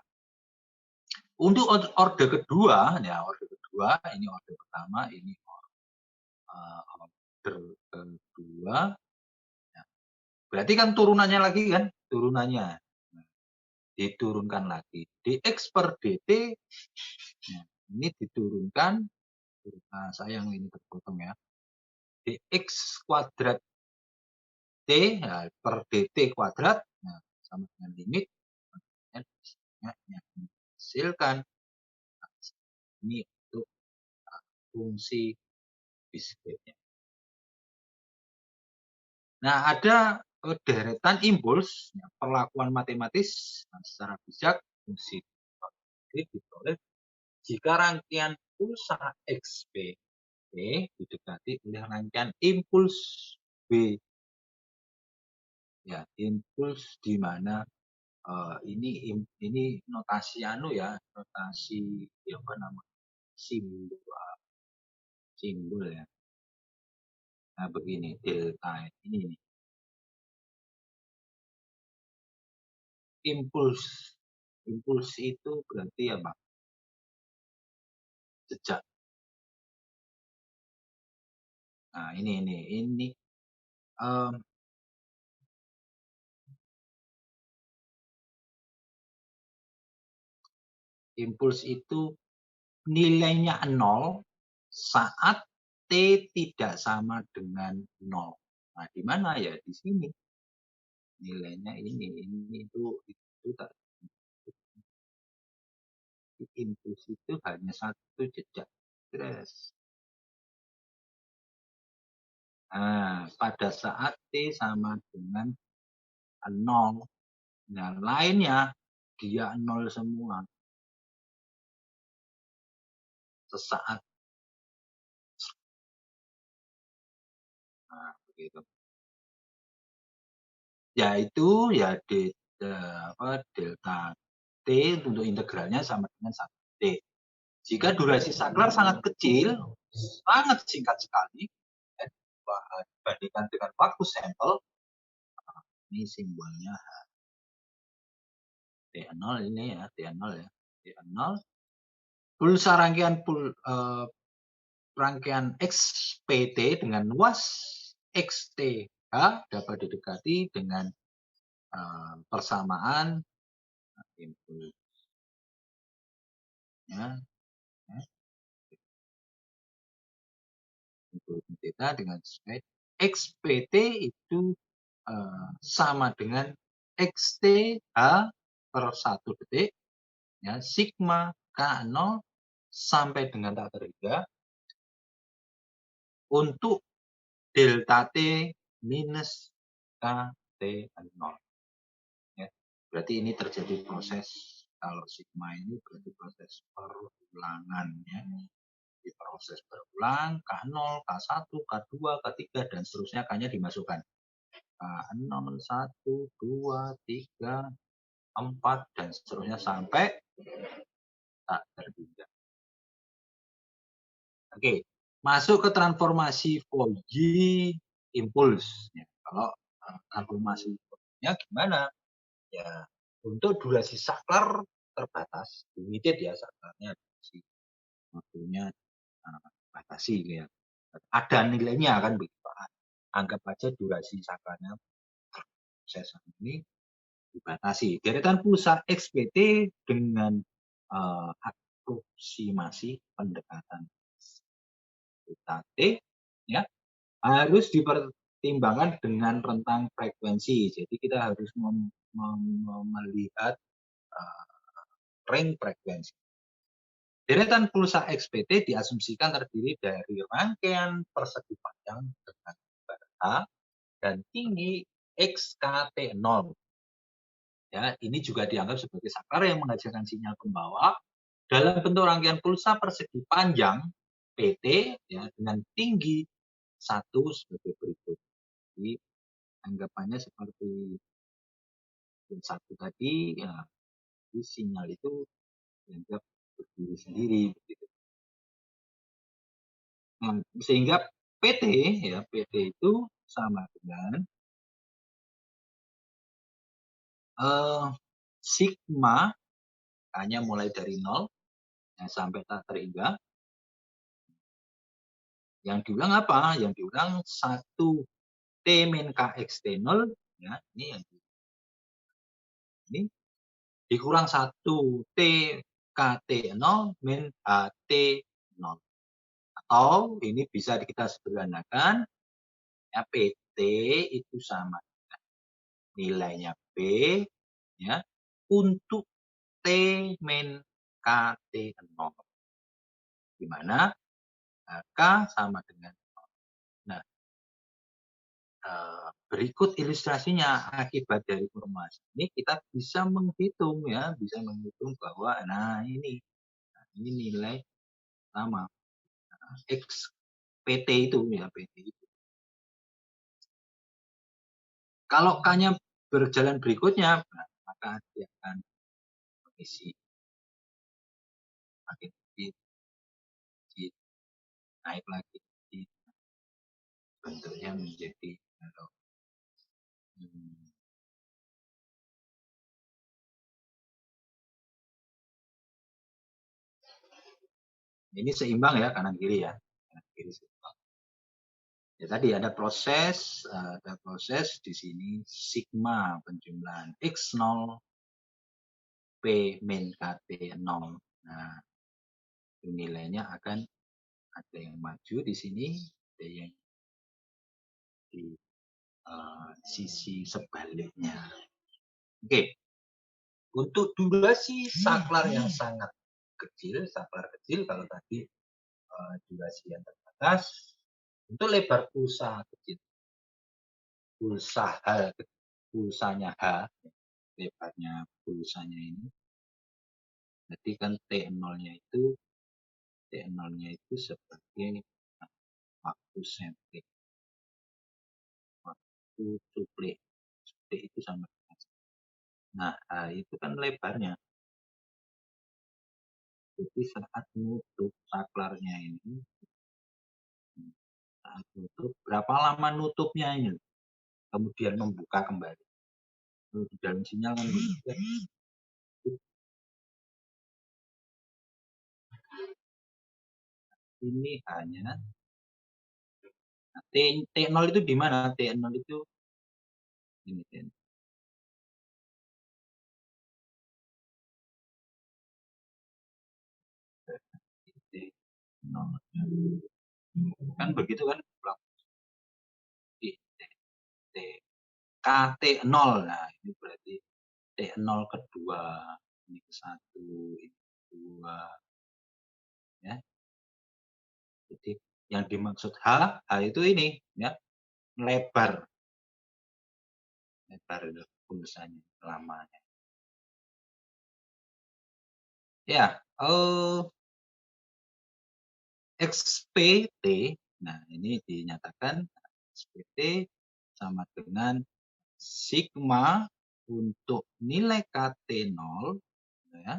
Untuk orde kedua, ya, orde kedua, ini orde pertama, ini orde kedua, ya. Berarti kan turunannya lagi, kan, turunannya diturunkan lagi dx per dt, ya, ini diturunkan, sayang ini terpotong, ya, dx kuadrat t, ya, per dt kuadrat, nah, sama dengan limit, yang menghasilkan ini untuk fungsi diskritnya. Nah, ada deretan impuls, ya, perlakuan matematis secara bijak fungsi diperoleh jika rangkaian pulsa XP didekati oleh rangkaian impuls B. Ya, impuls di mana ini notasi ya, notasi apa namanya? Simbol ya. Nah, begini delta ini impuls. Impuls itu berarti apa? Jejak. Nah, ini um, impuls itu nilainya 0 saat T tidak sama dengan 0. Nah, di mana ya? Di sini. Nilainya ini itu tak impuls itu hanya satu jejak. Terus. Nah, pada saat T sama dengan 0. Nah, lainnya dia 0 semua. Sesaat. Nah, begitu. Yaitu ya delta T untuk integralnya sama dengan 1 T. Jika durasi saklar sangat kecil, sangat singkat sekali, ya, dibandingkan dengan waktu sampel, ini simbolnya T0 ini ya, T0 ya. T0 pulsa rangkaian XPT dengan luas XTH dapat didekati dengan persamaan impulsnya impuls theta dengan XPT itu sama dengan XTH per 1 detik ya, sigma K0 sampai dengan tak terhingga untuk delta T minus KT0. Ya. Berarti ini terjadi proses, kalau sigma ini berarti proses perulangan. Ya. Di proses berulang, K0, K1, K2, K3, dan seterusnya K-nya dimasukkan. K0, 1, 2, 3, 4, dan seterusnya sampai tak terhingga. Oke, masuk ke transformasi Fourier impuls. Ya, kalau transformasi Fourier gimana? Ya, untuk durasi saklar terbatas, limited ya saklarnya, waktunya batasi ya. Ada nilainya kan begitu. Anggap aja durasi saklarnya proses ini dibatasi. Deretan pulsa XPT dengan aproksimasi pendekatan theta T ya harus dipertimbangkan dengan rentang frekuensi. Jadi kita harus melihat range frekuensi. Deretan pulsa XPT diasumsikan terdiri dari rangkaian persegi panjang dengan berta dan tinggi XKT0. Ya, ini juga dianggap sebagai saklar yang menghasilkan sinyal pembawa dalam bentuk rangkaian pulsa persegi panjang PT ya, dengan tinggi 1 sebagai berikut. Jadi anggapannya seperti satu tadi ya, sinyal itu dianggap berdiri sendiri begitu. Nah, sehingga PT ya, PT itu sama dengan sigma hanya mulai dari 0 ya, sampai tak terhingga. Yang diulang apa? Yang diulang 1 T min KXT0 ya, ini dikurang 1 T KT0 min HT0. Atau ini bisa kita sederhanakan ya, PT itu sama nilainya B ya untuk T min KT0. Di mana K sama dengan 0. Nah, berikut ilustrasinya akibat dari formasi ini kita bisa menghitung ya, bisa menghitung bahwa ini nilai sama X PT itu ya, PT itu. Kalau K-nya berjalan berikutnya, maka dia akan mengisi makin sedikit, naik lagi, bentuknya menjadi ini seimbang ya, kanan kiri ya, kanan kiri seimbang. Ya tadi ada proses di sini sigma penjumlahan X0 P min KT 0. Nah, nilainya akan ada yang maju di sini, ada yang di sisi sebaliknya. Oke. Untuk durasi saklar yang sangat kecil, kalau tadi durasi yang terbatas, untuk lebar pulsa kecil, pulsanya H, lebarnya pulsanya ini, jadi kan T0-nya itu sebagai waktu sampling, waktu suplai itu sama. Nah, itu kan lebarnya. Jadi saat nutup saklarnya ini, saat nutup, berapa lama nutupnya ini, kemudian membuka kembali. Di dalam sinyal kan ini hanya T0 itu di mana? T0 itu ini T0. Kan begitu kan? KT0. Nah, ini berarti T0 kedua, ini ke 1, ini kedua. Ya. Jadi yang dimaksud H itu ini ya, lebar pulsanya lamanya. Ya, XPT, nah ini dinyatakan XPT sama dengan sigma untuk nilai KT0 ya,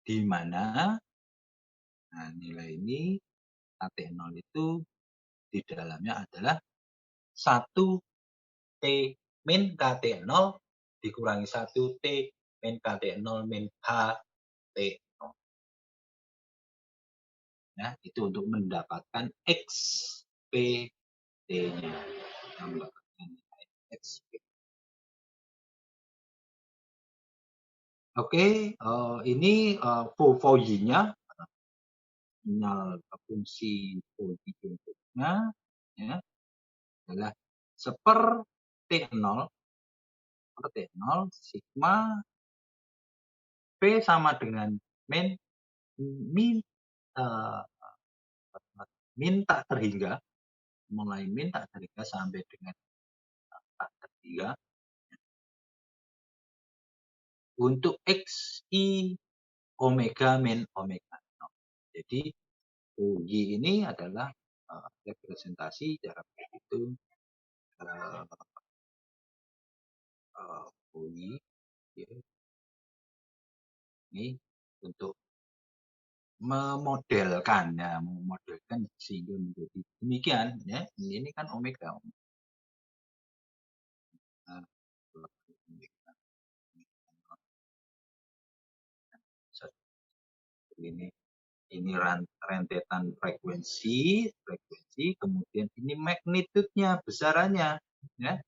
di mana nilai ini KT0 itu di dalamnya adalah 1 T min KT0 dikurangi 1 T min KT0 min H T0. Ya, itu untuk mendapatkan XPT-nya. Oke, ini Fourier-nya, sinyal fungsi Fourier bentuknya ya, adalah seper T0 sigma P sama dengan min tak terhingga, mulai min tak terhingga sampai dengan tak terhingga untuk XI omega min omega 0. Jadi Y ini adalah representasi cara berhitung Y ini untuk memodelkan sehingga menjadi demikian ya. Ini kan omega. Ini rentetan frekuensi, kemudian ini magnitudenya, besarannya ya.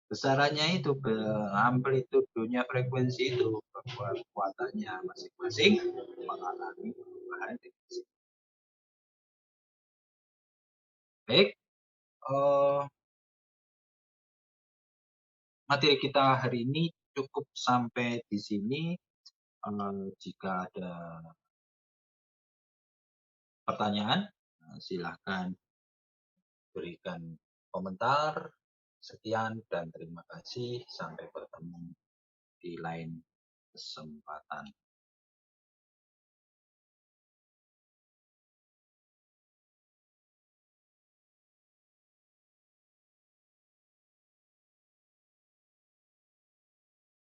Besarannya itu amplitudonya frekuensi itu, kekuatannya masing-masing mengalami perubahan. Baik, materi kita hari ini cukup sampai di sini. Jika ada pertanyaan, silahkan berikan komentar. Sekian dan terima kasih. Sampai bertemu di lain kesempatan.